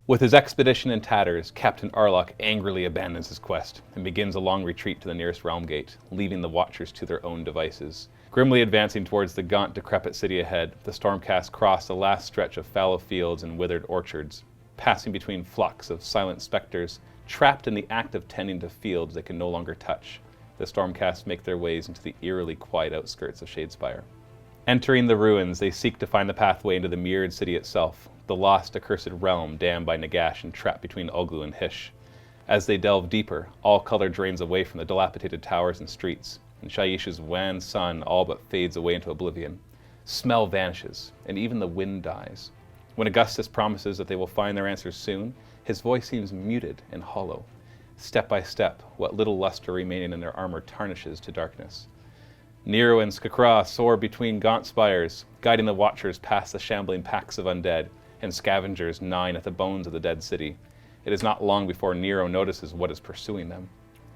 With his expedition in tatters, Captain Arlock angrily abandons his quest and begins a long retreat to the nearest realm gate, leaving the Watchers to their own devices. Grimly advancing towards the gaunt, decrepit city ahead, the Stormcast cross the last stretch of fallow fields and withered orchards, passing between flocks of silent specters, trapped in the act of tending to fields they can no longer touch. The Stormcast make their ways into the eerily quiet outskirts of Shadespire. Entering the ruins, they seek to find the pathway into the mirrored city itself, the lost, accursed realm damned by Nagash and trapped between Ulgu and Hysh. As they delve deeper, all color drains away from the dilapidated towers and streets, and Shaish's wan sun all but fades away into oblivion. Smell vanishes, and even the wind dies. When Augustus promises that they will find their answers soon, his voice seems muted and hollow. Step by step, what little luster remaining in their armor tarnishes to darkness. Nero and Skakra soar between gaunt spires, guiding the Watchers past the shambling packs of undead, and scavengers gnawing at the bones of the dead city. It is not long before Nero notices what is pursuing them.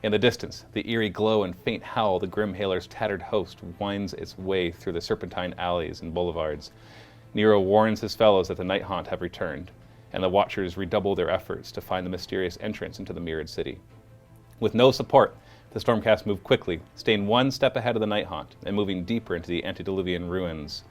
In the distance, the eerie glow and faint howl of the Grimhaler's tattered host winds its way through the serpentine alleys and boulevards. Nero warns his fellows that the Night Haunt have returned, and the Watchers redouble their efforts to find the mysterious entrance into the mirrored city. With no support, the Stormcast move quickly, staying one step ahead of the Night Haunt and moving deeper into the antediluvian ruins.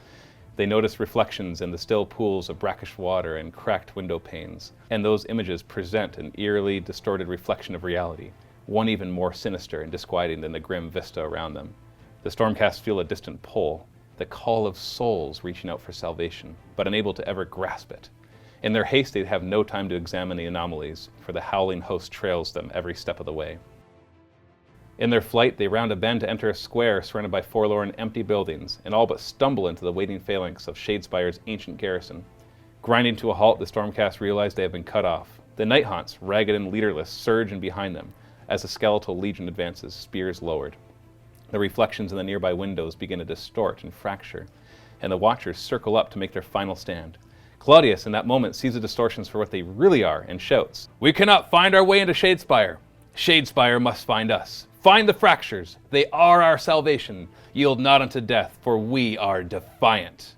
They notice reflections in the still pools of brackish water and cracked window panes, and those images present an eerily distorted reflection of reality, one even more sinister and disquieting than the grim vista around them. The Stormcast feel a distant pull, the call of souls reaching out for salvation, but unable to ever grasp it. In their haste, they have no time to examine the anomalies, for the howling host trails them every step of the way. In their flight, they round a bend to enter a square surrounded by forlorn, empty buildings, and all but stumble into the waiting phalanx of Shadespire's ancient garrison. Grinding to a halt, the Stormcast realize they have been cut off. The Night Haunts, ragged and leaderless, surge in behind them. As the skeletal legion advances, spears lowered. The reflections in the nearby windows begin to distort and fracture, and the Watchers circle up to make their final stand. Claudius, in that moment, sees the distortions for what they really are and shouts, "We cannot find our way into Shadespire. Shadespire must find us. Find the fractures. They are our salvation. Yield not unto death, for we are defiant."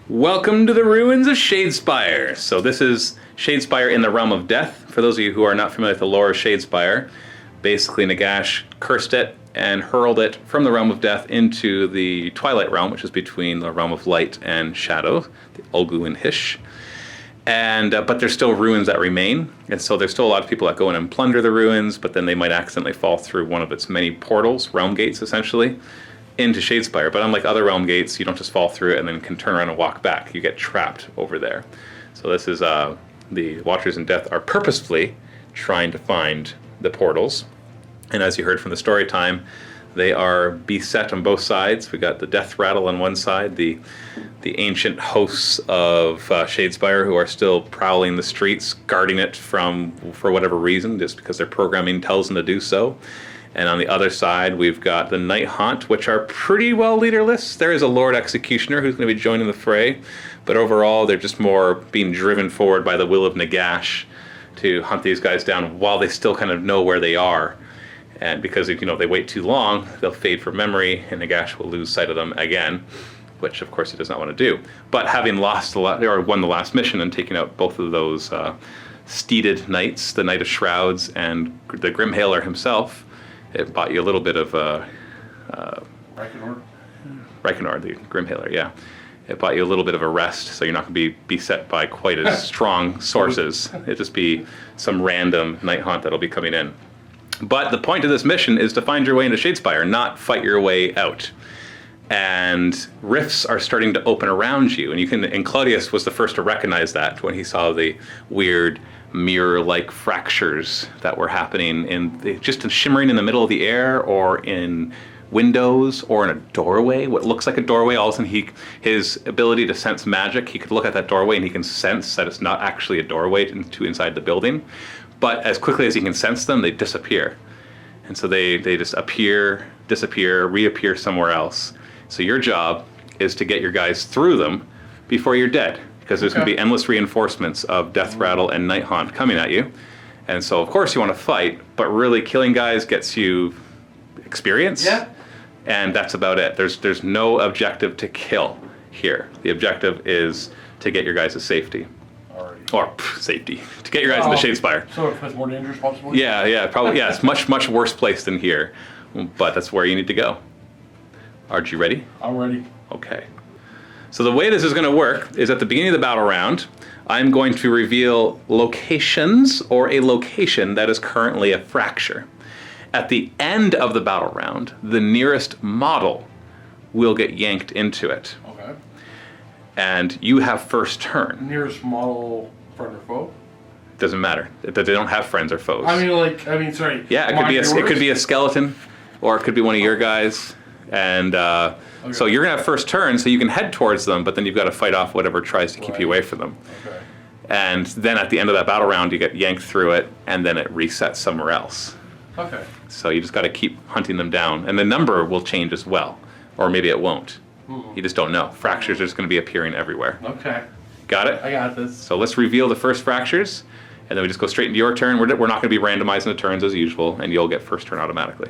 Welcome to the ruins of Shadespire. So this is Shadespire in the Realm of Death. For those of you who are not familiar with the lore of Shadespire, basically Nagash cursed it and hurled it from the Realm of Death into the Twilight Realm, which is between the Realm of Light and Shadow, the Ulgu and Hysh. And but there's still ruins that remain, and so there's still a lot of people that go in and plunder the ruins, but then they might accidentally fall through one of its many portals, realm gates essentially, into Shadespire. But unlike other realm gates, you don't just fall through it and then can turn around and walk back. You get trapped over there. So this is the Watchers in Death are purposefully trying to find the portals. And as you heard from the story time, they are beset on both sides. We got the death rattle on one side, the ancient hosts of Shadespire who are still prowling the streets, guarding it for whatever reason, just because their programming tells them to do so. And on the other side, we've got the Night Haunt, which are pretty well leaderless. There is a Lord Executioner who's going to be joining the fray, but overall, they're just more being driven forward by the will of Nagash to hunt these guys down while they still kind of know where they are. And because if they wait too long, they'll fade from memory, and Nagash will lose sight of them again, which of course he does not want to do. But having won the last mission and taking out both of those steeded knights, the Knight of Shrouds and the Grimhaler himself, it bought you a little bit of Reikenor, the Grimhaler, yeah. It bought you a little bit of a rest, so you're not going to be beset by quite as strong sources. It'll just be some random Night Haunt that'll be coming in. But the point of this mission is to find your way into Shadespire, not fight your way out. And rifts are starting to open around you, and Claudius was the first to recognize that when he saw the weird mirror-like fractures that were happening just shimmering in the middle of the air or in windows or in a doorway, what looks like a doorway. All of a sudden, his ability to sense magic, he could look at that doorway and he can sense that it's not actually a doorway to inside the building. But as quickly as he can sense them, they disappear. And so they just appear, disappear, reappear somewhere else. So your job is to get your guys through them before you're dead, because there's going to be endless reinforcements of Death Rattle and Night Haunt coming at you. And so, of course, you want to fight, but really killing guys gets you experience. Yeah. And that's about it. There's no objective to kill here. The objective is to get your guys to safety. Or safety. To get your guys into Shadespire. So if it's more dangerous, possibly? Yeah, probably. Yeah, it's much worse place than here. But that's where you need to go. Are you ready? I'm ready. Okay. So the way this is going to work is at the beginning of the battle round, I'm going to reveal locations or a location that is currently a fracture. At the end of the battle round, the nearest model will get yanked into it. Okay. And you have first turn. Nearest model, friend or foe? Doesn't matter. They don't have friends or foes. Sorry. Yeah, it could be a skeleton, or it could be one of your guys. And so you're gonna have first turn, so you can head towards them, but then you've got to fight off whatever tries to keep you away from them. Okay. And then at the end of that battle round, you get yanked through it, and then it resets somewhere else. Okay. So you just got to keep hunting them down, and the number will change as well, or maybe it won't. You just don't know. Fractures are just going to be appearing everywhere. Okay. Got it? I got this. So let's reveal the first fractures, and then we just go straight into your turn. We're not going to be randomizing the turns as usual, and you'll get first turn automatically.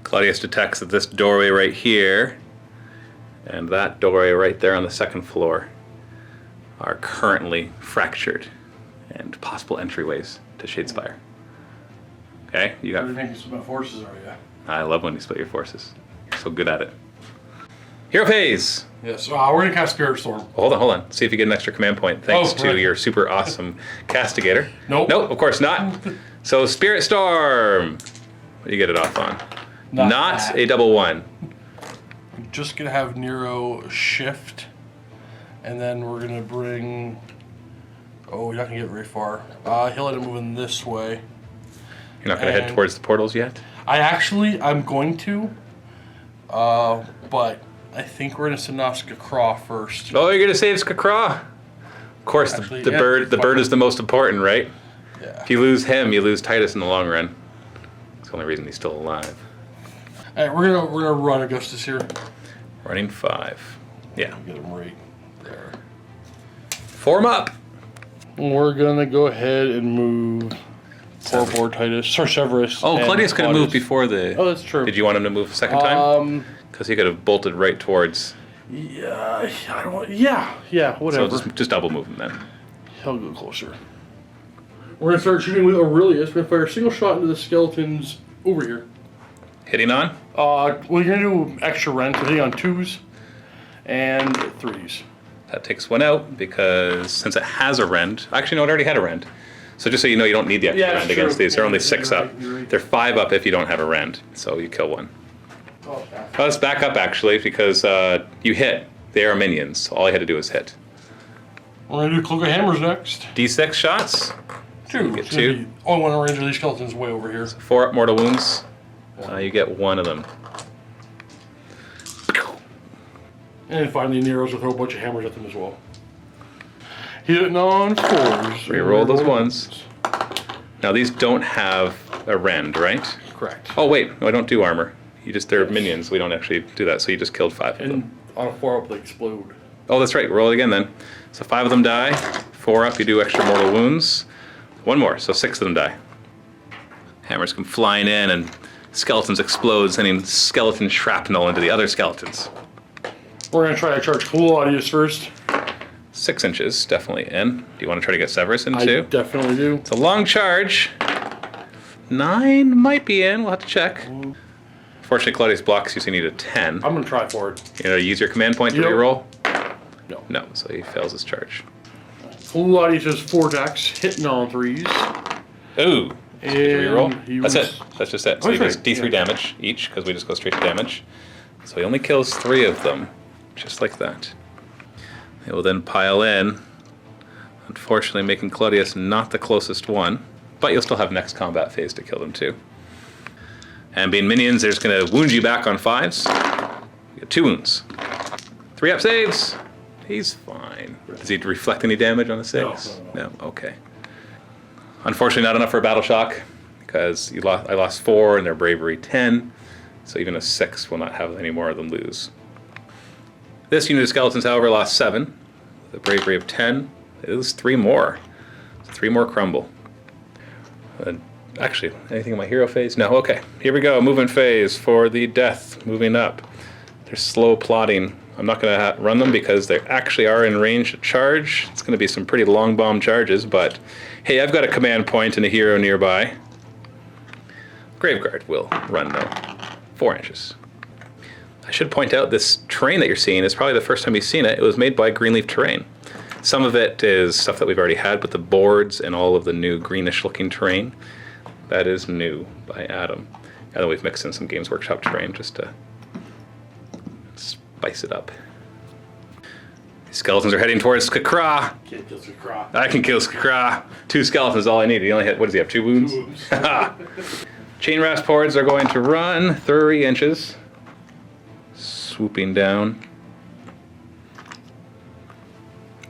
Claudius detects that this doorway right here and that doorway right there on the second floor are currently fractured and possible entryways to Shadespire. Okay, you got. You're making some forces, are you? I love when you split your forces. You're so good at it. Hero phase. Yes. We're gonna cast Spirit Storm. Hold on. See if you get an extra command point thanks to your super awesome castigator. Nope, of course not. So Spirit Storm. What do you get it off on? Not a double one. I'm just gonna have Nero shift, and then we're gonna bring. Oh, you're not gonna get very far. He'll end up moving this way. You're not going to head towards the portals yet? I'm going to, but I think we're going to send off Skakra first. Oh, you're going to save Skakra? Of course, the bird is the most important, right? Yeah. If you lose him, you lose Titus in the long run. It's the only reason he's still alive. All right, we're gonna run Augustus here. Running 5. Yeah. Get him right there. Form up. We're gonna go ahead and move. Forward Titus or Severus. Oh, Claudius could have moved before the. Oh, that's true. Did you want him to move a second time? Because he could have bolted right towards. Yeah, I don't. Yeah, whatever. So just double move him then. He'll go closer. We're gonna start shooting with Aurelius. We're gonna fire a single shot into the skeletons over here. Hitting on? We're gonna do extra rend, so hitting on 2s and 3s. That takes one out because since it has a rend. Actually, no, it already had a rend. So just so you know, you don't need the extra rend against these. They're only 6 up. Right. They're 5 up if you don't have a rend. So you kill one. Let's back up actually because you hit. They are minions. All I had to do was hit. We're gonna do Cloak of Hammers next. D6 shots. 2. You get 2. Only one range of these skeletons way over here. So 4 up mortal wounds. You get 1 of them. And finally, Nero's will throw a bunch of hammers at them as well. Hitting on 4s. Reroll those 1s. Now these don't have a rend, right? Correct. Oh wait, no, I don't do armor. They're minions. We don't actually do that. So you just killed 5 of them. And on a 4 up, they explode. Oh, that's right. Roll it again then. So 5 of them die. 4 up, you do extra mortal wounds. 1 more, so 6 of them die. Hammers come flying in, and skeletons explode, sending skeleton shrapnel into the other skeletons. We're gonna try to charge Claudius first. 6 inches, definitely in. Do you want to try to get Severus in too? I definitely do. It's a long charge. 9 might be in. We'll have to check. Fortunately, Claudius blocks you, so you need a 10. I'm gonna try for it. You know, use your command point to reroll? No. No, so he fails his charge. Claudius has 4 attacks, hitting on 3s. Ooh. Did you reroll? That's it. That's just it. So he does D3 damage each, because we just go straight to damage. So he only kills 3 of them, just like that. They will then pile in, unfortunately making Claudius not the closest one, but you'll still have next combat phase to kill them too. And being minions, they're just going to wound you back on 5s. You get 2 wounds. 3 up saves. He's fine. Does he reflect any damage on a 6? No. Okay. Unfortunately, not enough for a battle shock, because I lost 4 and their bravery 10. So even a 6 will not have any more of them lose. This unit of skeletons, however, lost 7. With a bravery of 10. It was 3 more. 3 more crumble. Actually, anything in my hero phase? No, okay. Here we go, movement phase for the death, moving up. They're slow plotting. I'm not going to run them because they actually are in range to charge. It's going to be some pretty long bomb charges, but hey, I've got a command point and a hero nearby. Graveguard will run though. 4 inches. I should point out this terrain that you're seeing is probably the first time you've seen it. It was made by Greenleaf Terrain. Some of it is stuff that we've already had with the boards and all of the new greenish looking terrain. That is new by Adam. And then we've mixed in some Games Workshop terrain just to spice it up. These skeletons are heading towards Skakra. Can't kill Skakra. I can kill Skakra. 2 skeletons is all I need. He only hit, what does he have, 2 wounds? 2 wounds. Chain Rasphords are going to run 30 inches. Swooping down.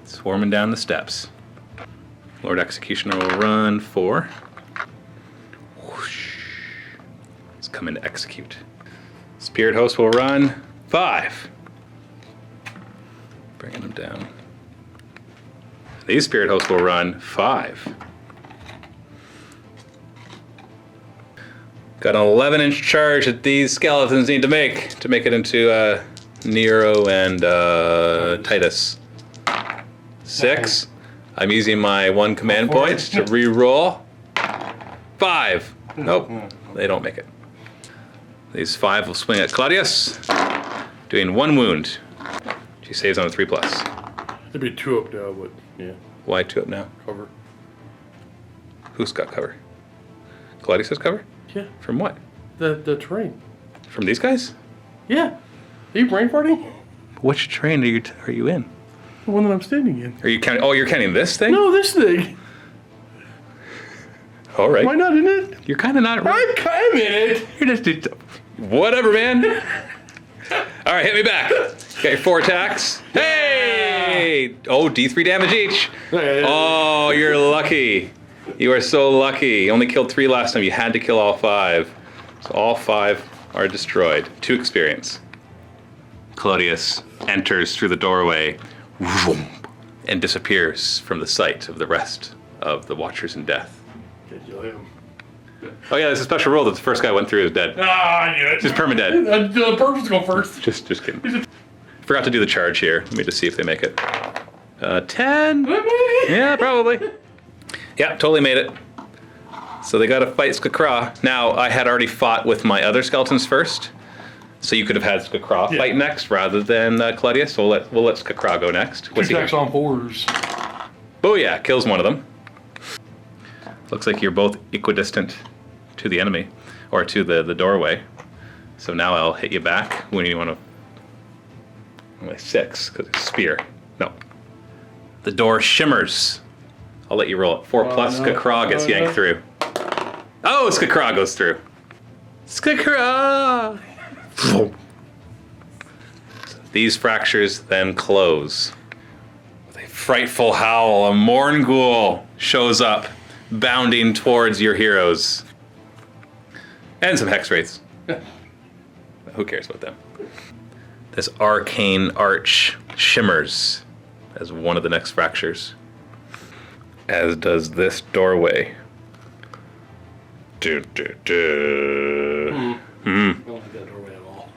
Swarming down the steps. Lord Executioner will run 4. Whoosh. It's coming to execute. Spirit Host will run 5. Bringing them down. These Spirit Hosts will run 5. Got an 11-inch charge that these skeletons need to make it into Nero and Titus. 6. I'm using my 1 command point to re-roll. 5. Nope, they don't make it. These 5 will swing at Claudius, doing 1 wound. She saves on a 3+. There'd be 2 up now, but yeah. Why 2 up now? Cover. Who's got cover? Claudius has cover? Yeah. From what? The terrain. From these guys? Yeah. Are you brain farting? Which train are you in? The one that I'm standing in. Are you counting? Oh, you're counting this thing? No, this thing. All right. Am I not in it? You're kind of not. I'm kind of in it. You're just whatever, man. All right, hit me back. Got your 4 attacks. Hey! Oh, D3 damage each. Oh, you're lucky. You are so lucky. You only killed 3 last time. You had to kill all 5. So all 5 are destroyed. 2 experience. Claudius enters through the doorway and disappears from the sight of the rest of the Watchers in Death. Can't kill him. Oh yeah, there's a special rule that the first guy went through is dead. Ah, I knew it. Just permadead. The purpose go first. Just kidding. Forgot to do the charge here. Let me just see if they make it. 10. Yeah, probably. Yeah, totally made it. So they got to fight Skakra. Now, I had already fought with my other skeletons first. So you could have had Skakra fight next rather than Claudius. So we'll let Skakra go next. What's 2 he attacks on 4s. Booyah, kills one of them. Looks like you're both equidistant to the enemy, or to the doorway. So now I'll hit you back when you want to. Only 6, because it's spear. No. The door shimmers. I'll let you roll it. 4+, Skakra gets yanked through. Oh, Skakra goes through. Skakra! These fractures then close. With a frightful howl, a Morngul shows up, bounding towards your heroes. And some Hex Wraiths. Who cares about them? This arcane arch shimmers as one of the next fractures. As does this doorway. I don't like that doorway at all.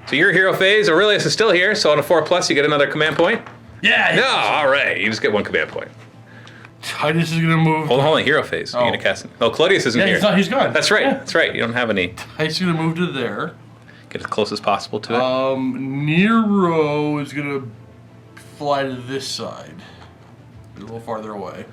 So your hero phase, Aurelius is still here, so on a 4+, you get another command point? Yeah! No, alright, you just get 1 command point. Titus is gonna move. Hold on, hero phase. You're gonna cast it. Oh, Claudius isn't here. He's gone. That's right, Yeah. that's right. You don't have any. Titus is gonna move to there. Get as close as possible to it. Nero is gonna fly to this side. A little farther away.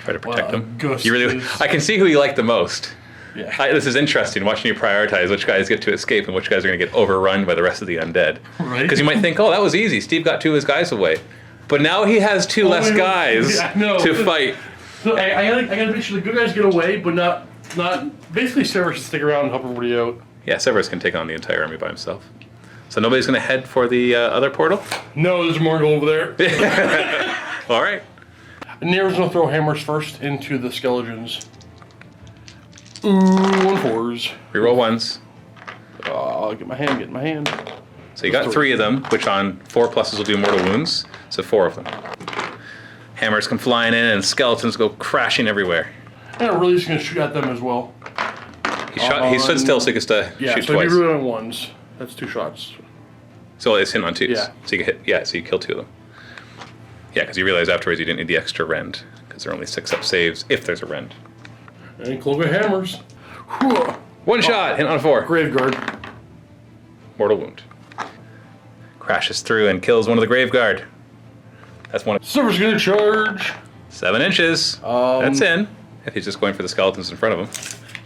Try to protect them. Gus You really, is- I can see who you like the most. Yeah. This is interesting, watching you prioritize which guys get to escape and which guys are going to get overrun by the rest of the undead. Right. Because you might think, oh, that was easy. Steve got 2 of his guys away. But now he has 2 less guys to fight. So I gotta make sure the good guys get away, but not basically Severus should stick around and help everybody out. Yeah, Severus can take on the entire army by himself. So nobody's going to head for the other portal? No, there's a Morgul over there. All right. Nero's going to throw hammers first into the skeletons. Ooh, 1/4s. Reroll ones. Oh, get my hand. So you got 3 of them, which on 4 pluses will do mortal wounds. So 4 of them. Hammers come flying in and skeletons go crashing everywhere. And I'm really just going to shoot at them as well. He stood still so he gets to shoot so twice. if you root on 1s, that's 2 shots. So it's hit on 2s. Yeah. So you can hit. Yeah. So you kill 2 of them. Yeah, because you realize afterwards you didn't need the extra rend because there are only 6 up saves if there's a rend. And cloak of hammers. 1 shot, hit on 4. Graveguard. Mortal wound. Crashes through and kills one of the Graveguard. That's one. Severus going to charge. 7 inches. That's in. If he's just going for the skeletons in front of him.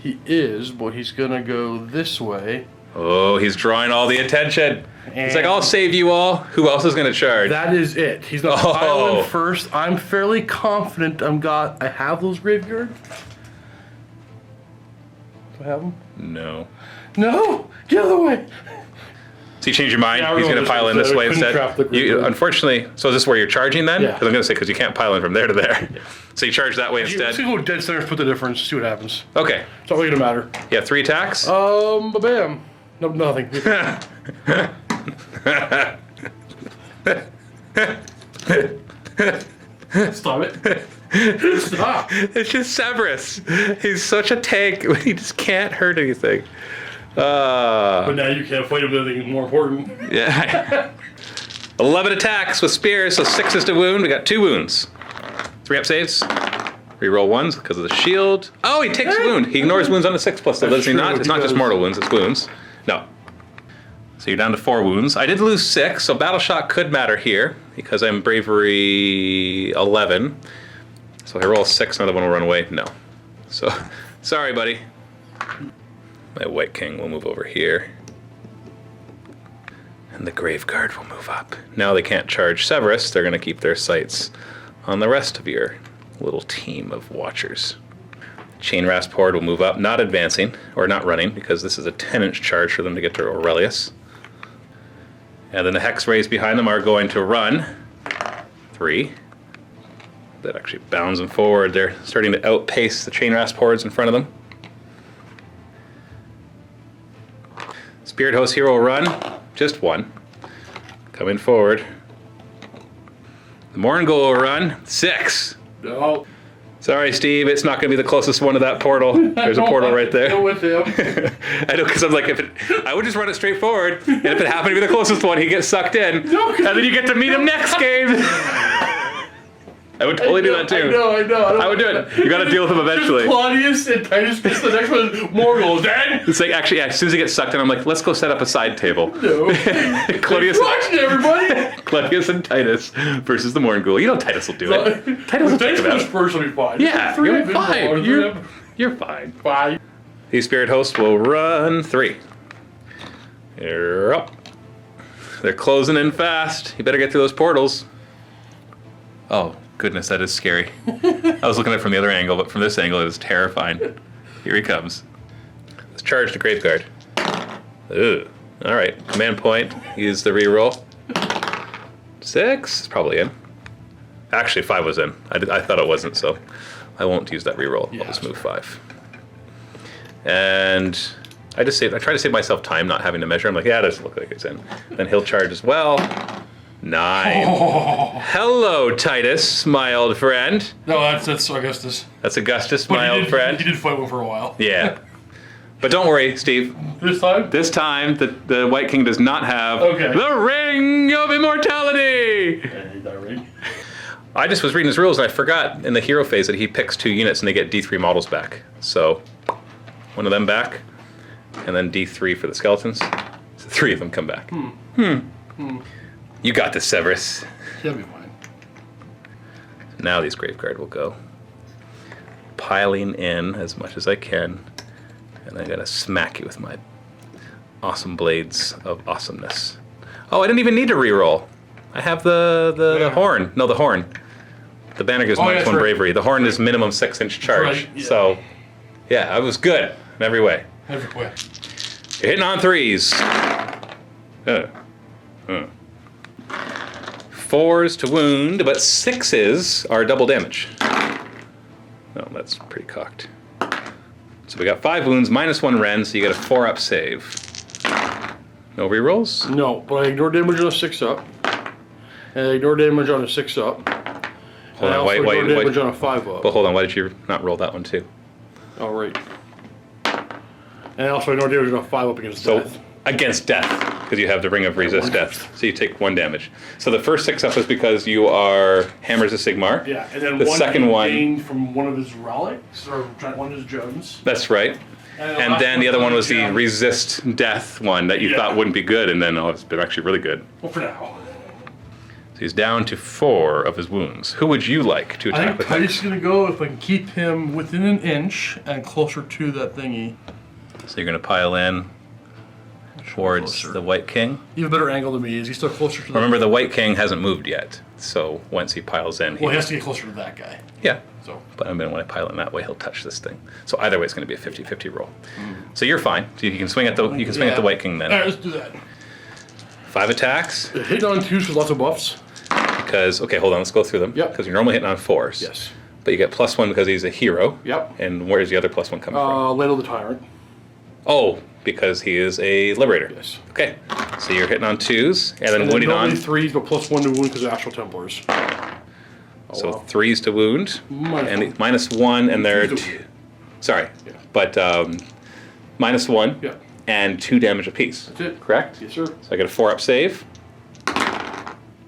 He is, but he's going to go this way. Oh, he's drawing all the attention. He's like, I'll save you all. Who else is going to charge? That is it. He's not piling first. I'm fairly confident I have those Graveguard. Do I have them? No. No! Get out of the way! So you change your mind? Yeah, He's going to pile in this way instead? Unfortunately, so is this where you're charging then? Yeah. Because I'm going to say, because you can't pile in from there to there. Yeah. So you charge that way instead? Let's go dead center, split the difference, see what happens. Okay. It's not really going to matter. Yeah, 3 attacks? Bam. No, nothing. Stop it. Stop. It's just Severus. He's such a tank. He just can't hurt anything. But now you can't fight him with anything more important. Yeah. 11 attacks with spears, so 6 is to wound. We got 2 wounds. 3 up saves. Reroll 1s because of the shield. Oh, he takes wound. He ignores wounds on the 6 plus, so does he not? It's not just mortal wounds, it's wounds. No. So you're down to 4 wounds. I did lose 6, so battle shot could matter here because I'm bravery 11. So if I roll 6, another one will run away. No. So, sorry, buddy. My White King will move over here. And the Graveguard will move up. Now they can't charge Severus. They're going to keep their sights on the rest of your little team of Watchers. Chain Rasp Horde will move up, not advancing, or not running, because this is a 10-inch charge for them to get to Aurelius. And then the Hex Rays behind them are going to run. 3. That actually bounds them forward. They're starting to outpace the Chain Rasp Hordes in front of them. Spirit Host here will run. Just 1. Coming forward. The Morgul will run. 6. No. Sorry, Steve. It's not going to be the closest one to that portal. There's a portal right there. Go with him. I know, because I'm like, I would just run it straight forward, and if it happened to be the closest one, he gets sucked in, and then you get to meet him next game. I would totally do that too. I know. I would do it. You got to deal with him eventually. Claudius and Titus gets the next one. Morgul dead. It's like, actually, yeah, as soon as he gets sucked in, I'm like, let's go set up a side table. No. Claudius, watching everybody. Claudius and Titus versus the Morgul. You know Titus will do it. Titus will take him out. First will be fine. Yeah, you'll be fine. You're fine. Fine. These Spirit Hosts will run 3. You're up. They're closing in fast. You better get through those portals. Oh, goodness, that is scary. I was looking at it from the other angle, but from this angle, it is terrifying. Here he comes. Let's charge the Graveguard. Ooh. All right. Command point. Use the reroll. 6 is probably in. Actually, 5 was in. I thought it wasn't, so I won't use that reroll. I'll just move 5. And I try to save myself time not having to measure. I'm like, yeah, it doesn't look like it's in. Then he'll charge as well. 9. Oh. Hello, Titus, my old friend. No, that's Augustus. That's Augustus, my old friend. He did fight one for a while. Yeah. But don't worry, Steve. This time? This time, the White King does not have the Ring of Immortality! That ring. I just was reading his rules and I forgot in the hero phase that he picks 2 units and they get D3 models back. So, one of them back, and then D3 for the skeletons. So 3 of them come back. You got this, Severus. He'll be fine. Now these Graveguard will go. Piling in as much as I can. And I'm gonna smack you with my awesome blades of awesomeness. Oh, I didn't even need to reroll. I have the horn. No, the horn. The banner gives minus 1 bravery. The horn is minimum 6-inch charge. Right, yeah. So, yeah, I was good in every way. Every way. You're hitting on 3s. 4s to wound, but 6s are double damage. No, that's pretty cocked. So we got 5 wounds, -1 rend, so you get a 4-up save. No rerolls? No, but I ignore damage on a 6-up. And I ignore damage on a 6-up. Hold and on, I also ignore damage on a 5-up. But hold on, why did you not roll that one too? Oh, right. And I also ignore damage on a 5-up against death. Against death, because you have the Ring of Resist Death. So you take 1 damage. So the first 6-up is because you are Hammers of Sigmar. Yeah, and then the one second one gained from one of his relics, or one of his gems. That's right. And then the other one was the Resist Death one that you thought wouldn't be good, and then it's been actually really good. Well, for now. So he's down to 4 of his wounds. Who would you like to attack with him? I think Tice is going to go if I can keep him within an inch and closer to that thingy. So you're going to pile in towards the White King. You have a better angle than me. Is he still closer to that? Remember, the White King hasn't moved yet, so once he piles in... Well, he has to get closer to that guy. Yeah. So. But I mean, when I pile in that way, he'll touch this thing. So either way, it's going to be a 50-50 roll. So you're fine. So you can swing at the at the White King then. All right, let's do that. 5 attacks. Hitting on 2s with lots of buffs. Because, okay, hold on, let's go through them. Yep. Because you're normally hitting on 4s. Yes. But you get +1 because he's a hero. Yep. And where's the other +1 coming from? Land of the Tyrant. Oh, because he is a liberator. Yes. Okay. So you're hitting on 2s, and then wounding on... 3s, but +1 to wound because of Astral Templars. So 3s to wound, and -1, and they're... Sorry. Yeah. But -1, Yeah. and 2 damage apiece. That's it. Correct? Yes, sir. So I get a 4-up save.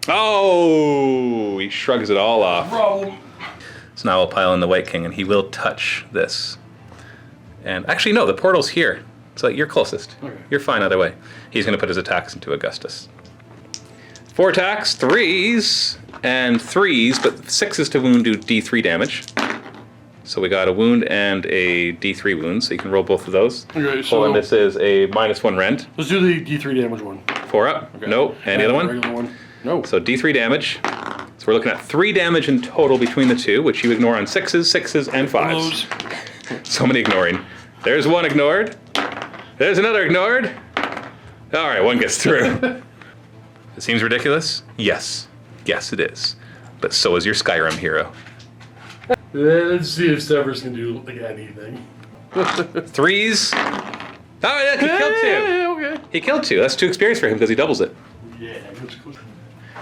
Oh! He shrugs it all off. Problem. So now I'll pile in the White King, and he will touch this. And actually, no, the portal's here. So you're closest. Okay. You're fine either way. He's going to put his attacks into Augustus. 4 attacks, 3s, and 3s, but 6s to wound do D3 damage. So we got a wound and a D3 wound, so you can roll both of those. Okay, so... And this is a -1 rend. Let's do the D3 damage one. 4 up. Okay. No. And the other one? Regular one. No. So D3 damage. So we're looking at 3 damage in total between the two, which you ignore on 6s, 6s, and 5s. So many ignoring. There's one ignored. There's another ignored. All right, one gets through. It seems ridiculous? Yes. Yes, it is. But so is your Skyrim hero. Let's see if Severus can do like anything. 3s. Oh, yeah, he killed 2. Okay. He killed 2. That's 2 experience for him because he doubles it. Yeah, that's cool.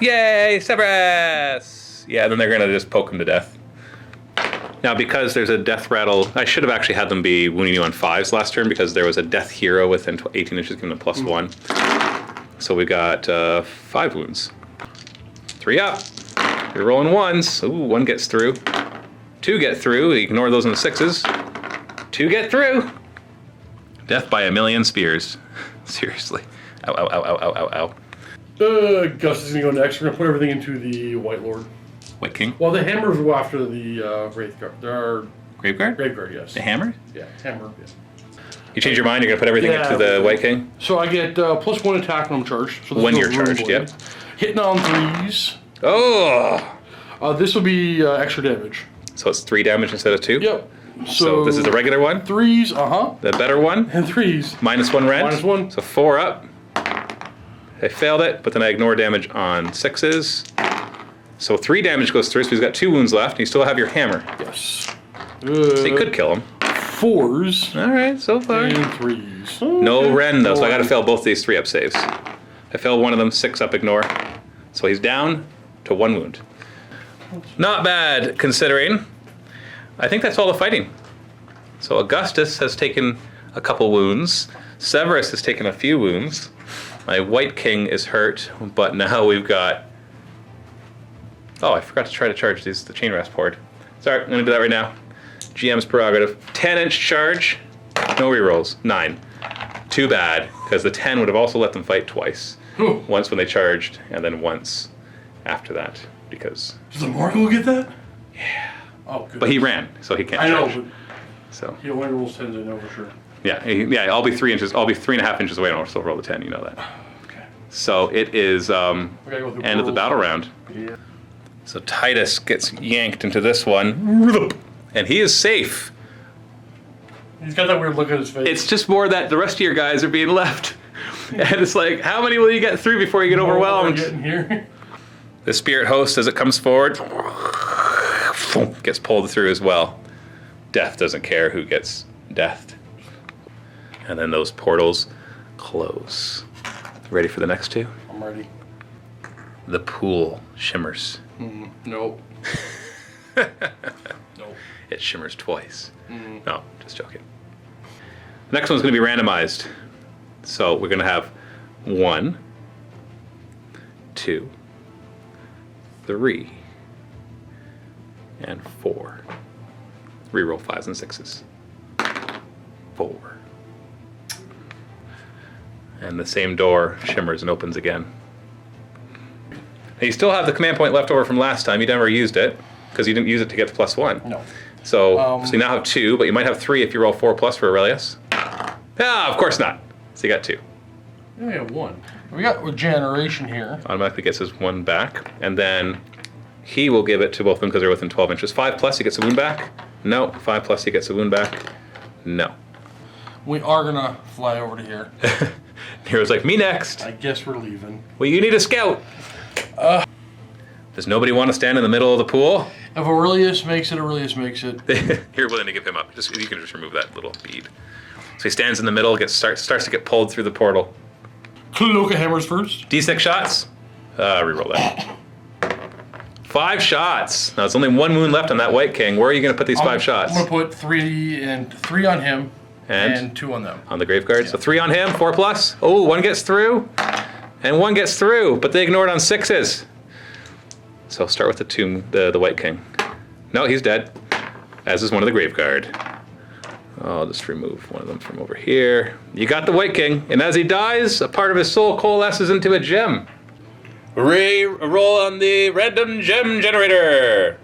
Yay, Severus! Yeah, then they're going to just poke him to death. Now, because there's a death rattle, I should have actually had them be wounding you on 5s last turn because there was a death hero within 18 inches giving them +1. So we got 5 wounds. 3 up. You're rolling 1s. Ooh, 1 gets through. 2 get through. Ignore those on the 6s. 2 get through. Death by a million spears. Seriously. Ow, ow, ow, ow, ow, ow, ow. Gus is going to go next. We're going to put everything into the White Lord. White King? Well, the hammers will go after the Wraith Guard. There are... Graveguard? Graveguard, yes. The hammer? Yeah, hammer, yeah. You change your mind, you're going to put everything into the White King? So I get +1 attack when I'm charged. So when you're charged, yep. Hitting on 3s. Oh! This will be extra damage. So it's 3 damage instead of 2? Yep. So this is the regular one? 3s, The better one? And 3s. -1 rend? -1. So 4 up. I failed it, but then I ignore damage on 6s. So 3 damage goes through, so he's got 2 wounds left, and you still have your hammer. Yes. So you could kill him. 4s. Alright, so far. And 3s. No rend, though, so I gotta fail both these 3-up saves. I failed one of them, 6-up ignore. So he's down to 1 wound. Not bad, considering. I think that's all the fighting. So Augustus has taken a couple wounds. Severus has taken a few wounds. My White King is hurt, but now we've got... Oh, I forgot to try to charge the chain rasp horde. Sorry, I'm gonna do that right now. GM's prerogative. 10-inch charge, no rerolls, 9. Too bad, because the 10 would have also let them fight twice. Once when they charged, and then once after that, because... Does the Morgul get that? Yeah. Oh, good. But he ran, so he can't I know, charge. but So. he only rolls 10s, I know for sure. Yeah, yeah, I'll be 3 inches, I'll be 3.5 inches away and I'll still roll the 10, you know that. Okay. So it is Go end of the battle round. Yeah. So Titus gets yanked into this one, and he is safe. He's got that weird look on his face. It's just more that the rest of your guys are being left. And it's like, how many will you get through before you get overwhelmed? Getting here. The spirit host, as it comes forward, gets pulled through as well. Death doesn't care who gets deathed. And then those portals close. Ready for the next two? I'm ready. The pool shimmers. Nope. Nope. It shimmers twice. No, just joking. The next one's going to be randomized. So we're going to have 1, 2, 3, and 4. Reroll 5s and 6s. 4. And the same door shimmers and opens again. And you still have the command point left over from last time. You never used it because you didn't use it to get to +1. No. So you now have 2, but you might have 3 if you roll 4+ for Aurelius. Ah, of course not. So you got 2. Yeah, we have 1. We got regeneration here. Automatically gets his 1 back, and then he will give it to both of them because they're within 12 inches. 5+, he gets a wound back. No. 5+, he gets a wound back. No. We are gonna fly over to here. Nero's like, me next. I guess we're leaving. Well, you need a scout. Does nobody want to stand in the middle of the pool? If Aurelius makes it, Aurelius makes it. You're willing to give him up. You can just remove that little bead. So he stands in the middle, starts to get pulled through the portal. Cloaca hammers first. D6 shots. Reroll that. 5 shots. Now, it's only 1 wound left on that White King. Where are you going to put these 5 shots? I'm going to put 3 on him and 2 on them. On the Graveguard. Yeah. So 3 on him, 4+. Oh, 1 gets through. And 1 gets through, but they ignore it on 6s. So start with the White King. No, he's dead. As is one of the Graveguard. I'll just remove one of them from over here. You got the White King, and as he dies, a part of his soul coalesces into a gem. Roll on the random gem generator.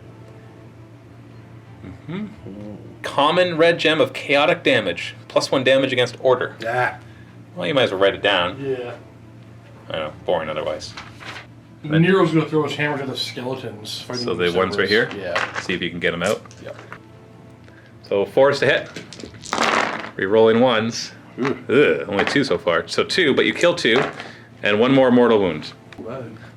Common red gem of chaotic damage. +1 damage against order. Yeah. Well, you might as well write it down. Yeah. I know, boring otherwise. Nero's going to throw his hammer to the skeletons. So the ones right here? Yeah. See if you can get them out. Yep. So 4s to hit. Rerolling 1s. Ugh, only 2 so far. So 2, but you kill 2, and 1 more mortal wound.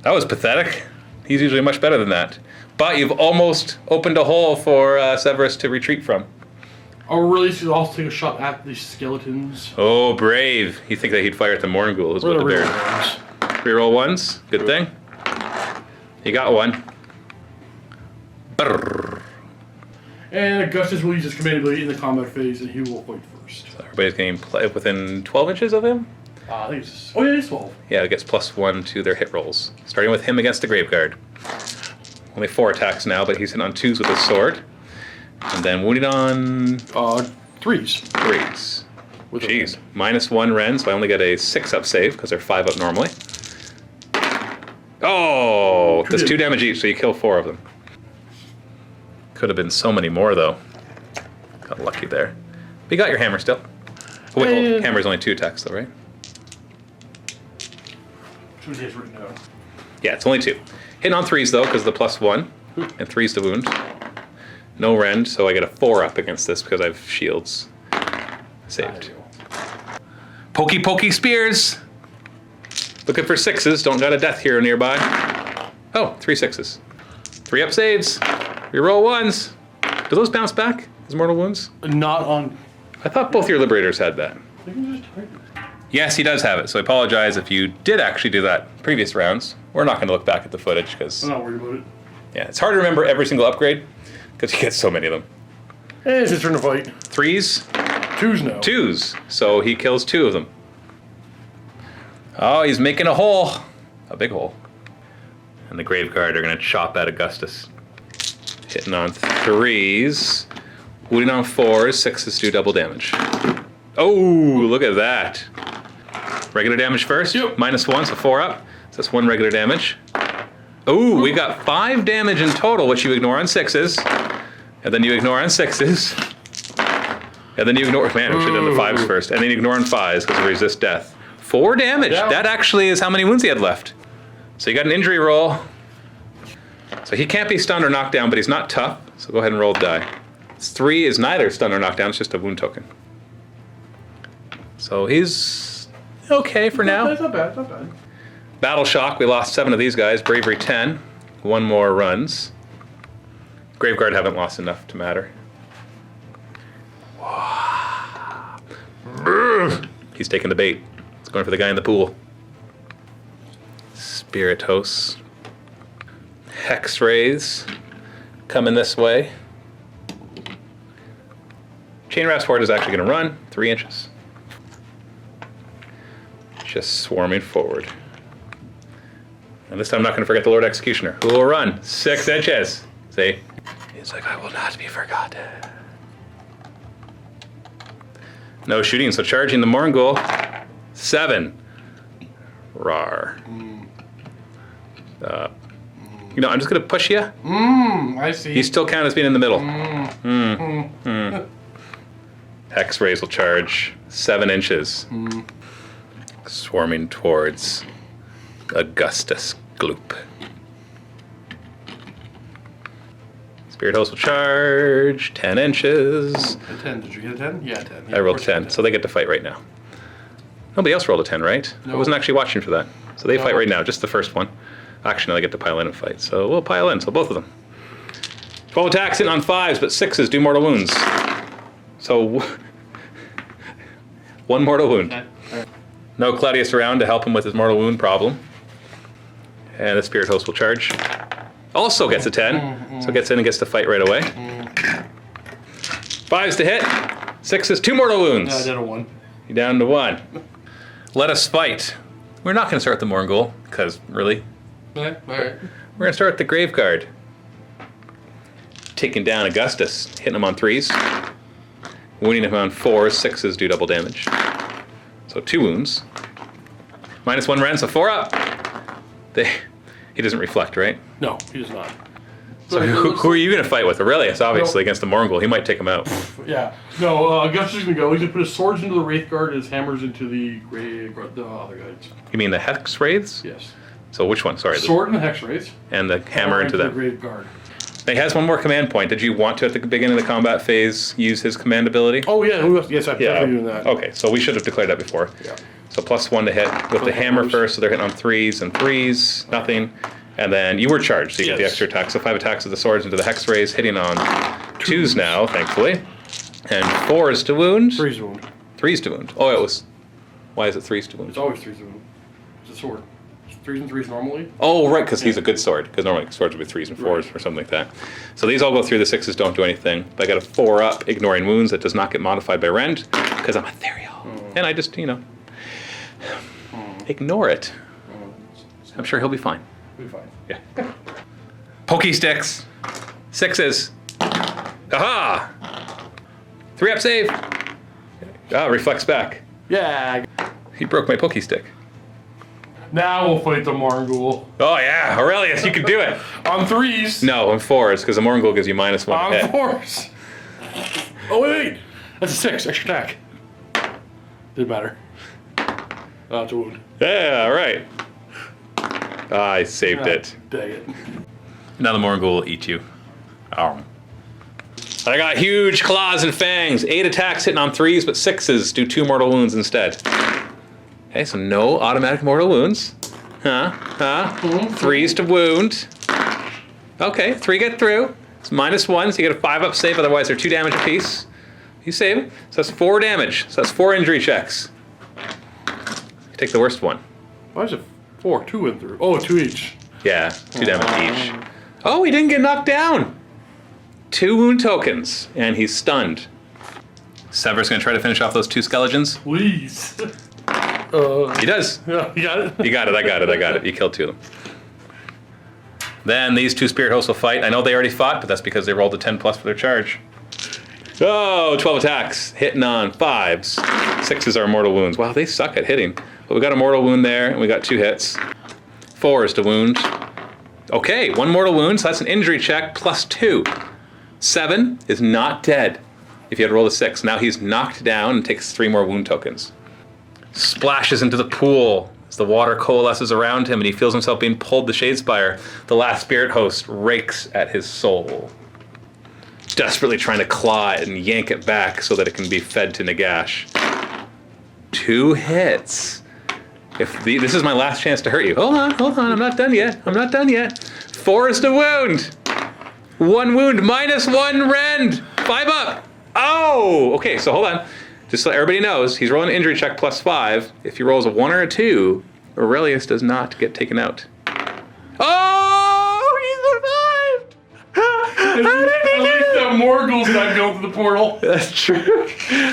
That was pathetic. He's usually much better than that. But you've almost opened a hole for Severus to retreat from. Aurelius should also take a shot at the skeletons. Oh, brave. You think that he'd fire at the Morngul is what the bear. Reroll 1s. Good thing. You got 1. Brrr. And Augustus will use his command ability in the combat phase, and he will fight first. So everybody's getting within 12 inches of him? I think it's... Oh, yeah, it's 12. Yeah, it gets +1 to their hit rolls. Starting with him against the Graveguard. Only 4 attacks now, but he's hit on 2s with his sword. And then wounded on... 3s. 3s. Jeez. -1 Ren, so I only get a 6-up save, because they're 5 up normally. Oh! Does 2 damage each, so you kill 4 of them. Could have been so many more, though. Got lucky there. But you got your hammer still. Oh, wait, well, hammer's only 2 attacks, though, right? 2 hits written down. Yeah, it's only 2. Hitting on 3s, though, because the +1. And 3's to wound. No rend, so I get a 4-up against this because I have shields. Saved. Pokey pokey spears! Looking for 6s, don't got a death hero nearby. Oh, 3 6s. 3-up saves. Reroll 1s. Do those bounce back as mortal wounds? Not on... I thought both your Liberators had that. I think it's just Yes, he does have it, so I apologize if you did actually do that previous rounds. We're not going to look back at the footage because... I'm not worried about it. Yeah, it's hard to remember every single upgrade because you get so many of them. Hey, it's his turn to fight. 3s? 2s now. 2s. So he kills 2 of them. Oh, he's making a hole. A big hole. And the Graveguard are going to chop at Augustus. Hitting on 3s. Wounding on 4s. 6s do double damage. Oh, look at that. Regular damage first. Yep. -1, so 4 up. So that's 1 regular damage. Oh, we got 5 damage in total, which you ignore on 6s. And then you ignore on 6s. And then you ignore... Man, we should have done the 5s first. And then you ignore on 5s because of resist death. 4 damage. Yeah. That actually is how many wounds he had left. So you got an injury roll. So he can't be stunned or knocked down, but he's not tough. So go ahead and roll the die. 3 is neither stunned or knocked down. It's just a wound token. So he's okay for now. That's not bad, not bad. Battle Shock, we lost 7 of these guys. Bravery 10. 1 more runs. Graveguard haven't lost enough to matter. He's taking the bait. He's going for the guy in the pool. Spirit Hosts. Hex Rays. Coming this way. Chain Rasp Horde is actually going to run 3 inches. Just swarming forward. And this time I'm not going to forget the Lord Executioner, who will run 6 inches. See? He's like, I will not be forgotten. No shooting, so charging the Morgul. 7. Rar. You know, I'm just going to push you. I see. You still count as being in the middle. Hex Rays will charge 7 inches. Swarming towards Augustus Gloop. Spirit Host will charge 10 inches. A 10. Did you get a 10? Yeah, 10. Yeah, I rolled a 10, so they get to fight right now. Nobody else rolled a 10, right? No. I wasn't actually watching for that. So they No. fight right now, just the first one. Actually, now they get to pile in and fight. So we'll pile in, so both of them. 12 attacks in on 5s, but 6s do mortal wounds. So 1 mortal wound. Okay. All right. No Claudius around to help him with his mortal wound problem. And the Spirit Host will charge. Also gets a 10, so gets in and gets to fight right away. 5s to hit, 6s, 2 mortal wounds. Yeah, I did a 1. You're down to 1. Let us fight. We're not going to start the Morgul, because really, Okay, all right. we're going to start the Graveguard. Taking down Augustus, hitting him on 3s. Wounding him on 4s, 6s do double damage. So 2 wounds. -1 rend, so 4 up. He doesn't reflect, right? No, he does not. So who are you going to fight with? Aurelius, obviously, against the Morgul. He might take him out. Yeah. No, Augustus is going to go. He's going to put his swords into the Wraithguard and his hammers into the the other guys. You mean the Hex Wraiths? Yes. So which one? Sorry. Sword and the Hex Wraiths. And the hammer into the them. Graveguard. He has 1 more command point. Did you want to, at the beginning of the combat phase, use his command ability? Oh, yeah. Yes, I'm definitely doing that. Okay, so we should have declared that before. Yeah. So +1 to hit with the hammer hammers. first, so they're hitting on 3s and 3s, nothing. And then you were charged, so you get the Yes. extra attack. So 5 attacks with the swords into the Hex Rays, hitting on 2s now, thankfully. And 4s to wound. 3's a wound. 3s to wound. Oh, it was... Why is it 3s to wound? It's always 3's a wound. It's a sword. It's 3s and 3s normally. Oh, right, because he's a good sword. Because normally swords would be 3s and 4s or something like that. So these all go through. The 6s don't do anything. But I got a 4 up, ignoring wounds. That does not get modified by rend, because I'm ethereal. And I just, ignore it. I'm sure he'll be fine. We'll be fine. Yeah. Pokey sticks. 6s. Aha! 3 up save. Ah, reflects back. Yeah. He broke my pokey stick. Now we'll fight the Morgul. Oh yeah, Aurelius, you can do it. On 3s. No, on 4s, because the Morgul gives you -1 to On hit. 4s. Oh, wait. That's a 6. Extra attack. Didn't matter. Oh, it's a wound. Yeah, all right. I saved it. Dang it. Now the Morgul will eat you. Oh. I got huge claws and fangs. 8 attacks hitting on 3s, but 6s do 2 mortal wounds instead. Okay, so no automatic mortal wounds. 3s to wound. Okay, 3 get through. It's -1, so you get a 5 up save, otherwise they're 2 damage apiece. You save it. So that's 4 damage. So that's 4 injury checks. You take the worst one. Why is it 4? 2 went through. Oh, 2 each. Yeah, 2 damage each. Oh, he didn't get knocked down. 2 wound tokens, and he's stunned. Severus gonna try to finish off those 2 skeletons. Please. He does. Yeah, you got it? You got it, I got it. You killed 2 of them. Then these 2 spirit hosts will fight. I know they already fought, but that's because they rolled a 10+ for their charge. Oh, 12 attacks. Hitting on 5s. 6s are mortal wounds. Wow, they suck at hitting. But we got a mortal wound there, and we got 2 hits. 4s to wound. Okay, 1 mortal wound, so that's an injury check +2. 7 is not dead if you had rolled a 6. Now he's knocked down and takes 3 more wound tokens. Splashes into the pool as the water coalesces around him and he feels himself being pulled to Shadespire. The last spirit host rakes at his soul, desperately trying to claw it and yank it back so that it can be fed to Nagash. 2 hits. This is my last chance to hurt you. Hold on, I'm not done yet. Forest of Wound. 1 wound, -1 rend. 5 up. Oh, okay, so hold on. Just so everybody knows, he's rolling an injury check +5. If he rolls a 1 or a 2, Aurelius does not get taken out. Oh, he survived! At least the Morgul's not going through the portal. That's true.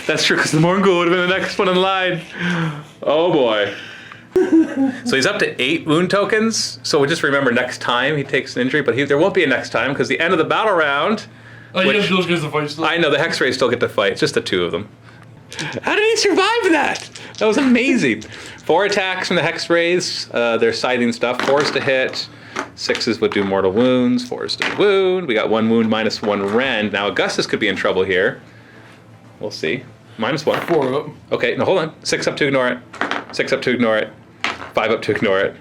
That's true, because the Morgul would have been the next one in line. Oh boy. So he's up to 8 wound tokens. So just remember, next time he takes an injury, but there won't be a next time, because the end of the battle round. Oh, you have those guys to fight still? I know, the Hexrays still get to fight. It's just the 2 of them. How did he survive that? That was amazing. 4 attacks from the Hexrays. They're scything stuff. 4s to hit. 6s would do mortal wounds. 4s to wound. We got 1 wound, -1 rend. Now Augustus could be in trouble here. We'll see. -1. 4 up. Okay, no, hold on. 6 up to ignore it. 6 up to ignore it. 5 up to ignore it.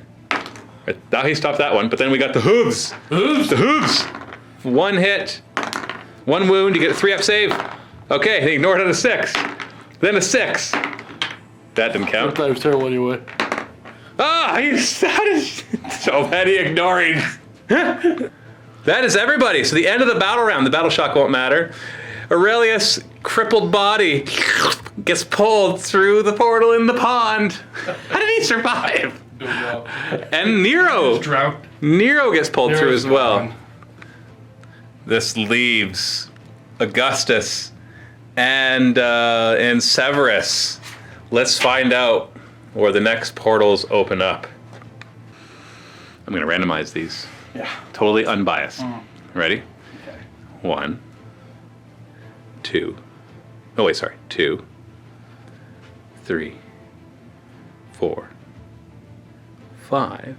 Right, now he stopped that one, but then we got the hooves. The hooves. 1 hit. 1 wound. You get a 3-up save. Okay, he ignored it at a 6. Then a 6. That didn't count. That was terrible anyway. Ah, he's so many ignoring. That is everybody. So the end of the battle round. The battle shock won't matter. Aurelius' crippled body gets pulled through the portal in the pond. How did he survive? And Nero. Nero gets pulled through as well. This leaves Augustus and Severus. Let's find out where the next portals open up. I'm going to randomize these. Yeah. Totally unbiased. Ready? Okay. 1, 2. Oh wait, sorry. 2, 3, 4, 5,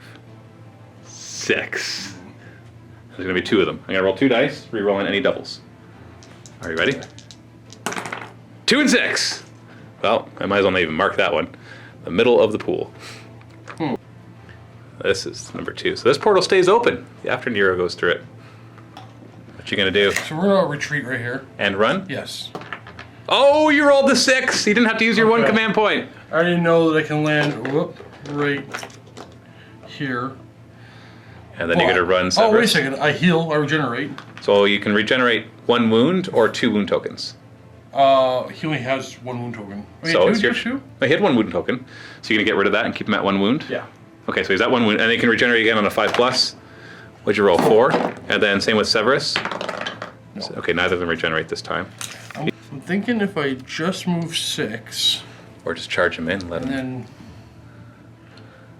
6. There's going to be 2 of them. I'm going to roll 2 dice, re-rolling any doubles. Are you ready? 2 and 6. Well, I might as well not even mark that one. The middle of the pool. This is number 2. So this portal stays open after Nero goes through it. What you gonna do? So we're gonna retreat right here. And run? Yes. Oh, you rolled the 6. You didn't have to use your 1 command point. I already know that I can land right here. And then you're gonna run Severus. Oh, wait a second. I heal, I regenerate. So you can regenerate 1 wound or 2 wound tokens. He only has 1 wound token. Wait, So 2? it's your. Just 2? He had 1 wound token. So you're gonna get rid of that and keep him at 1 wound? Yeah. Okay, so he's at 1 wound, and he can regenerate again on a 5+. What'd you roll? 4? And then same with Severus? No. So, okay, neither of them regenerate this time. I'm thinking if I just move 6. Or just charge him in, let And him. then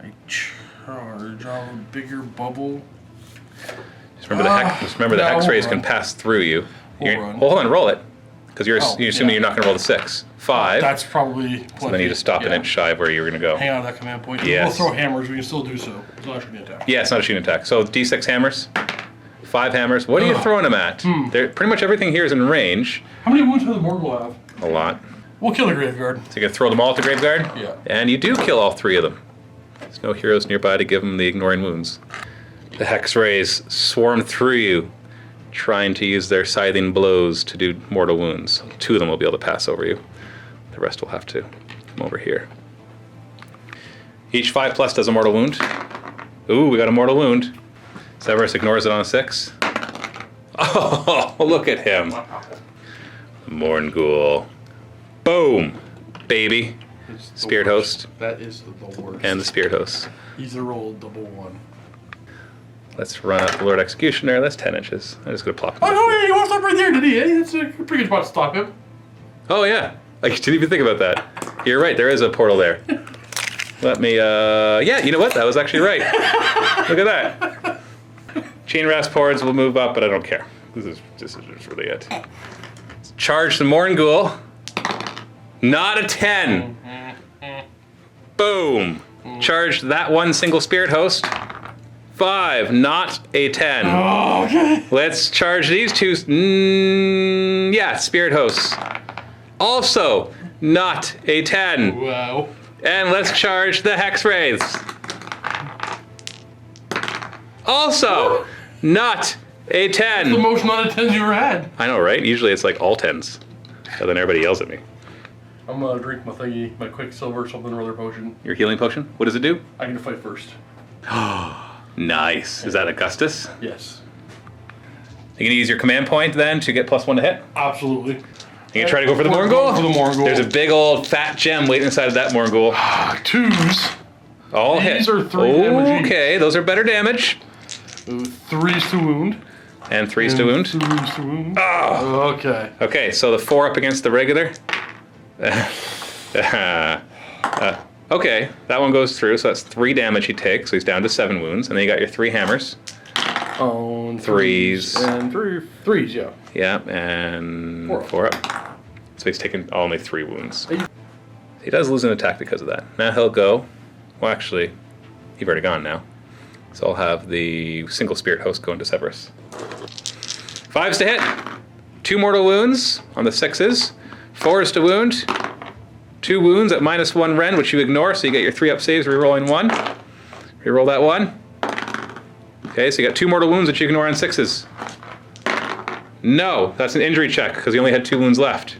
I charge on a bigger bubble. Just remember the hex rays can pass through you. Hold on, roll it. Because you're assuming you're not going to roll the 6. 5. That's probably plenty. So then you just stop an inch shy of where you were going to go. Hang on to that command point. Yes. We'll throw hammers, we can still do so. It's not actually an attack. Yeah, it's not a shooting attack. So D6 hammers, 5 hammers. What are you throwing them at? Pretty much everything here is in range. How many wounds does the Morgul have? A lot. We'll kill the graveyard. So you're going to throw them all at the graveyard? Yeah. And you do kill all 3 of them. There's no heroes nearby to give them the ignoring wounds. The hex rays swarm through you, trying to use their scything blows to do mortal wounds. 2 of them will be able to pass over you. The rest will have to come over here. Each 5+ does a mortal wound. Ooh, we got a mortal wound. Severus ignores it on a 6. Oh, look at him. Morngul. Boom, baby. Spirit host. That is the worst. And the spirit host. He's a roll double 1. Let's run up the Lord Executioner. That's 10 inches. I'm just going to plop him. Oh, no, yeah, he wants to stop right there, did he? That's a pretty good spot to stop him. Oh, yeah. I didn't even think about that. You're right. There is a portal there. Let me, yeah, you know what? That was actually right. Look at that. Chain Raspords will move up, but I don't care. This is really it. Charge the Morngul. Not a 10. Boom. Charge that 1 single spirit host. 5, not a 10. Oh, okay. Let's charge these 2. Yeah, spirit hosts. Also, not a 10. Wow. And let's charge the hex rays. Also, not a 10. The most amount of 10s you ever had. I know, right? Usually it's like all 10s. So then everybody yells at me. Oh, okay. He wants to up right there, did he? He wants to up right there, did he? That's a pretty good spot to stop him. I know, right? Usually it's like all 10s. But then everybody yells at me. I'm gonna drink my thingy, my Quicksilver something or other potion. Your healing potion? What does it do? I get to fight first. Nice. Is that Augustus? Yes. You gonna use your command point then to get +1 to hit? Absolutely. You gonna try to go for the Morgul? For the Morgul. There's a big old fat gem waiting inside of that Morgul. 2s. All hit. These are 3 damage. Okay, those are better damage. 3s to wound. And 3s to wound. 3s to wound. Oh. Okay. Okay, so the 4 up against the regular. Okay, that one goes through, so that's 3 damage he takes, so he's down to 7 wounds. And then you got your 3 hammers. Oh, 3s. And 3s, yeah. Yeah, and 4 up. So he's taken only 3 wounds. He does lose an attack because of that. Now he'll go. Well, actually, you've already gone now. So I'll have the single spirit host go into Severus. 5s to hit. 2 mortal wounds on the 6s. 4s to wound. 2 wounds at -1 rend, which you ignore, so you get your 3 up saves, rerolling 1. Reroll that 1. Okay, so you got 2 mortal wounds that you ignore on 6s. No, that's an injury check, because you only had 2 wounds left.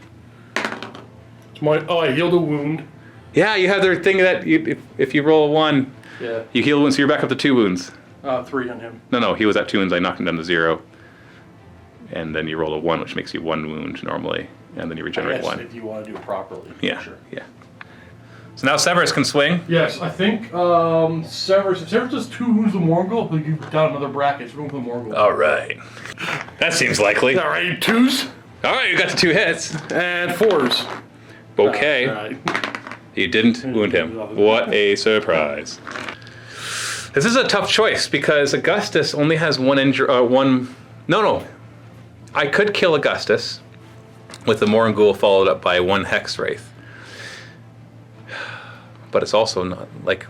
I healed a wound. Yeah, you have their thing that if you roll a 1, Yeah. you heal 1, so you're back up to 2 wounds. 3 on him. No, he was at 2 wounds, I knocked him down to 0. And then you roll a 1, which makes you 1 wound normally, and then you regenerate 1. If you want to do it properly. Yeah, Sure. yeah. So now Severus can swing. Yes, I think Severus. If Severus does 2 wounds to Morgul, he'll give down another bracket. So we're going for the Morgul. All right. That seems likely. All right, 2s All right, you got the 2 hits. and 4s. Okay. All right. You didn't wound him. What a surprise. This is a tough choice because Augustus only has 1 injury. No. I could kill Augustus with the Morgul followed up by 1 Hex Wraith. But it's also not like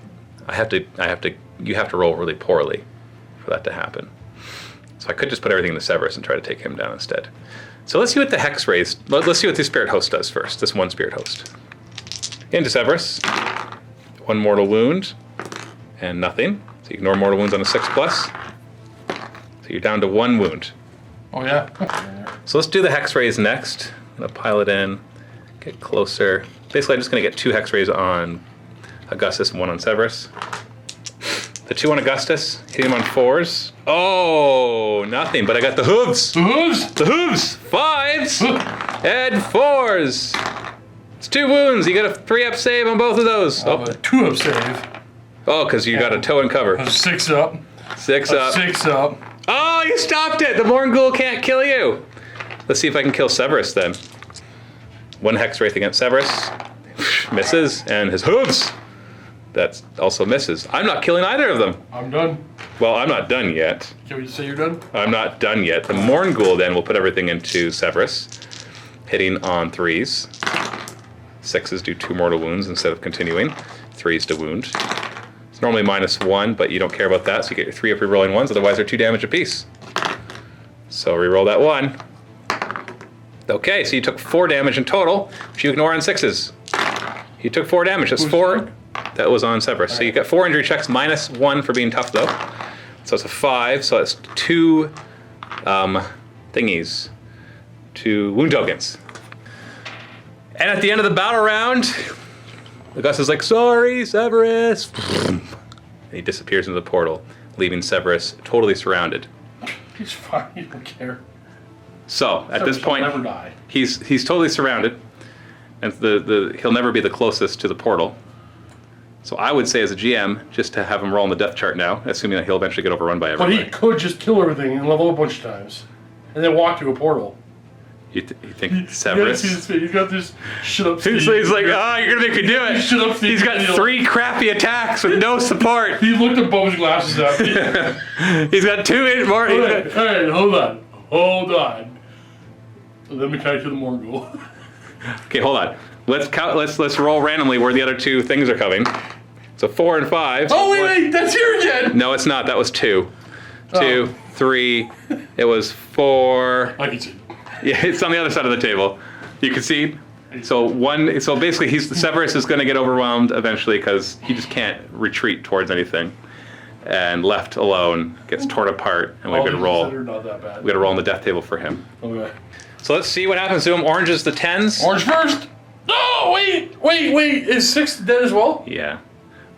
you have to roll really poorly for that to happen. So I could just put everything into Severus and try to take him down instead. So let's see what the Hex Wraith, let's see what the Spirit Host does first, this 1 Spirit Host. Into Severus, 1 mortal wound, and nothing. So you ignore mortal wounds on a 6+. So you're down to 1 wound. Oh yeah. So let's do the Hex Rays next. I'm gonna pile it in, get closer. Basically, I'm just gonna get 2 Hex Rays on Augustus and 1 on Severus. The 2 on Augustus, hit him on 4s. Oh, nothing, but I got the hooves. The hooves. The hooves, 5s and 4s. It's 2 wounds, you get a 3 up save on both of those. Oh, 2 up save. Oh, because you got a toe and cover. 6 up. 6 up. 6 up. Oh, you stopped it! The Morgul can't kill you! Let's see if I can kill Severus then. 1 Hex Wraith against Severus. Misses. And his hooves! That also misses. I'm not killing either of them. I'm done. Well, I'm not done yet. Can we just say you're done? I'm not done yet. The Morgul then will put everything into Severus. Hitting on 3s. 6s do 2 mortal wounds instead of continuing. 3s to wound. It's normally -1, but you don't care about that, so you get your 3 up rerolling 1s, otherwise they're 2 damage apiece. So reroll that 1. Okay, so you took 4 damage in total, which you ignore on 6s. You took 4 damage, that's 4. That was on Severus. So you got 4 injury checks, -1 for being tough though. So it's a 5, so that's 2 thingies. 2 wound tokens. And at the end of the battle round, Augustus is like, sorry, Severus. And he disappears into the portal, leaving Severus totally surrounded. He's fine. You don't care. So at this point, never die. he's totally surrounded, and he'll never be the closest to the portal. So I would say as a GM, just to have him roll on the death chart now, assuming that he'll eventually get overrun by everybody. But he could just kill everything and level up a bunch of times, and then walk to a portal. You think Severus? He's got this shit up. He's like, you're gonna make me do it. Shut up, Steve. He's got 3 crappy attacks with no support. He looked above his glasses at me. He's got 2 more. Hey, hold on. Let me count to the Morgul. Okay, hold on. Let's count. Let's roll randomly where the other 2 things are coming. So 4 and 5. Oh wait, that's here again. No, it's not. That was 2. 2, 3. It was 4. I can see. Yeah, it's on the other side of the table. You can see. So basically, Severus is going to get overwhelmed eventually because he just can't retreat towards anything, and left alone gets torn apart, and we've got to roll. Not that bad. We got to roll on the death table for him. Okay. So let's see what happens to him. Orange is the 10s. Orange first. Oh, wait. Is 6 dead as well? Yeah.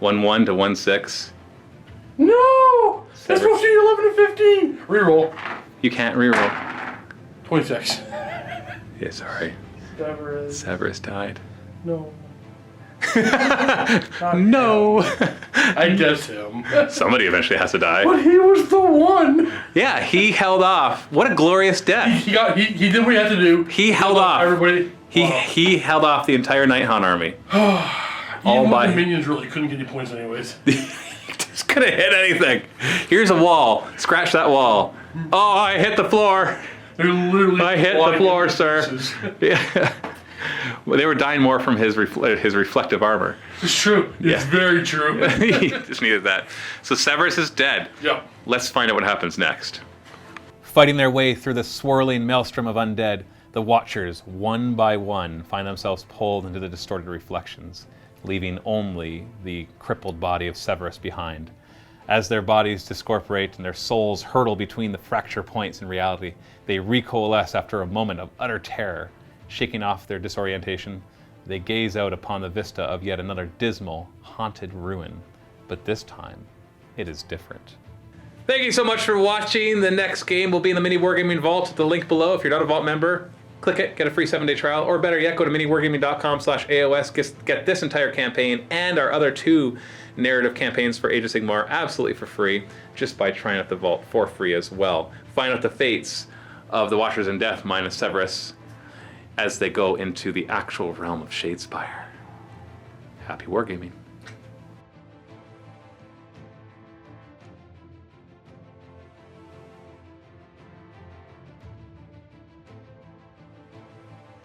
1/1 to 1/6. No! That's supposed to be 11 and 15. Reroll. You can't reroll. 26. Yeah, sorry. Severus died. No. No. I guess him. Somebody eventually has to die. But he was the one. Yeah, he held off. What a glorious death. He did what he had to do. He held off. Everybody. He held off the entire Nighthaunt army. All by the minions really couldn't get any points anyways. Just couldn't hit anything. Here's a wall. Scratch that wall. Oh, I hit the floor. They're literally. I hit the floor, sir. Yeah. Well, they were dying more from his reflective armor. It's true. It's very true. He just needed that. So Severus is dead. Yep. Let's find out what happens next. Fighting their way through the swirling maelstrom of undead, the Watchers, one by one, find themselves pulled into the distorted reflections, leaving only the crippled body of Severus behind. As their bodies discorporate and their souls hurtle between the fracture points in reality, they recoalesce after a moment of utter terror. Shaking off their disorientation, they gaze out upon the vista of yet another dismal, haunted ruin. But this time, it is different. Thank you so much for watching. The next game will be in the MiniWarGaming Vault. The link below. If you're not a Vault member, click it, get a free 7-day trial, or better yet, go to miniwargaming.com/AOS, get this entire campaign and our other 2 narrative campaigns for Age of Sigmar absolutely for free, just by trying out the Vault for free as well. Find out the fates of the Watchers in Death minus Severus as they go into the actual realm of Shadespire. Happy wargaming.